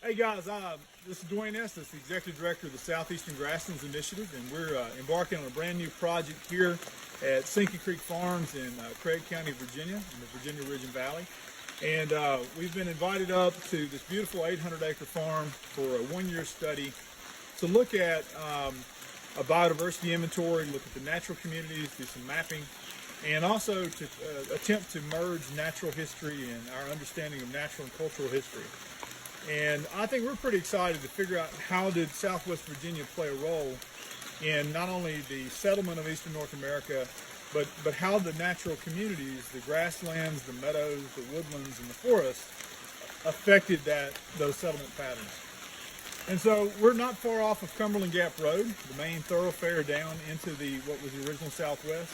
Hey guys, this is Dwayne Estes, the Executive Director of the Southeastern Grasslands Initiative, and we're embarking on a brand new project here at Sinky Creek Farms in Craig County, Virginia, in the Virginia Ridge and Valley. And we've been invited up to this beautiful 800-acre farm for a one-year study to look at a biodiversity inventory, look at the natural communities, do some mapping, and also to attempt to merge natural history and our understanding of natural and cultural history. And I think we're pretty excited to figure out how did Southwest Virginia play a role in not only the settlement of Eastern North America, but how the natural communities, the grasslands, the meadows, the woodlands, and the forests affected those settlement patterns. And so we're not far off of Cumberland Gap Road, the main thoroughfare down into what was the original Southwest.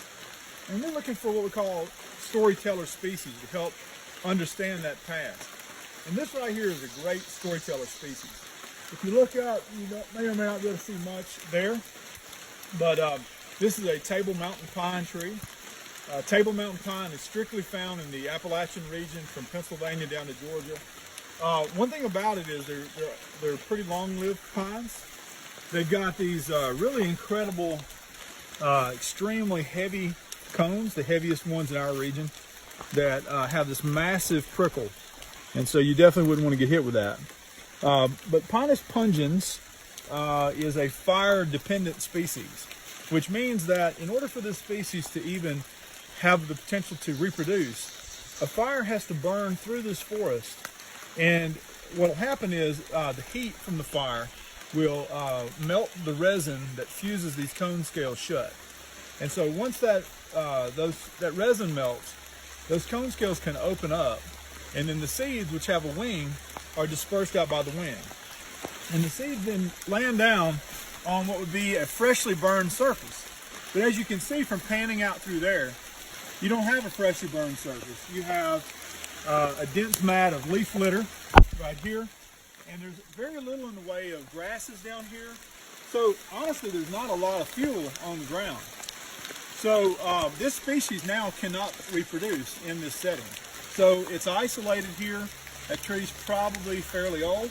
And we're looking for what we call storyteller species to help understand that past. And this right here is a great storyteller species. If you look up, you may or may not be able to see much there, but this is a table mountain pine tree. Table mountain pine is strictly found in the Appalachian region from Pennsylvania down to Georgia. One thing about it is they're pretty long-lived pines. They've got these really incredible, extremely heavy cones, the heaviest ones in our region, that have this massive prickle. And so you definitely wouldn't want to get hit with that. But Pinus pungens is a fire-dependent species, which means that in order for this species to even have the potential to reproduce, a fire has to burn through this forest. And what will happen is the heat from the fire will melt the resin that fuses these cone scales shut. And so once that resin melts, those cone scales can open up, and then the seeds, which have a wing, are dispersed out by the wind. And the seeds then land down on what would be a freshly burned surface. But as you can see from panning out through there, you don't have a freshly burned surface. You have a dense mat of leaf litter right here, and there's very little in the way of grasses down here. So honestly, there's not a lot of fuel on the ground. So this species now cannot reproduce in this setting. So it's isolated here. That tree's probably fairly old,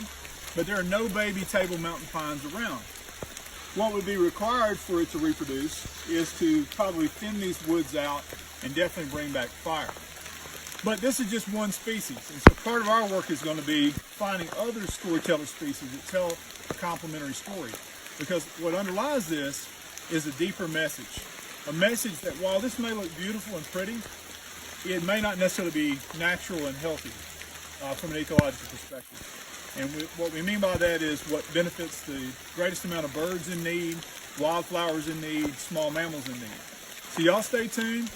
but there are no baby table mountain pines around. What would be required for it to reproduce is to probably thin these woods out and definitely bring back fire. But this is just one species, and so part of our work is going to be finding other storyteller species that tell a complementary story. Because what underlies this is a deeper message. A message that while this may look beautiful and pretty, it may not necessarily be natural and healthy from an ecological perspective. And what we mean by that is what benefits the greatest amount of birds in need, wildflowers in need, small mammals in need. So y'all stay tuned.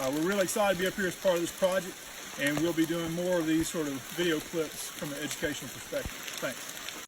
We're really excited to be up here as part of this project, and we'll be doing more of these sort of video clips from an educational perspective. Thanks.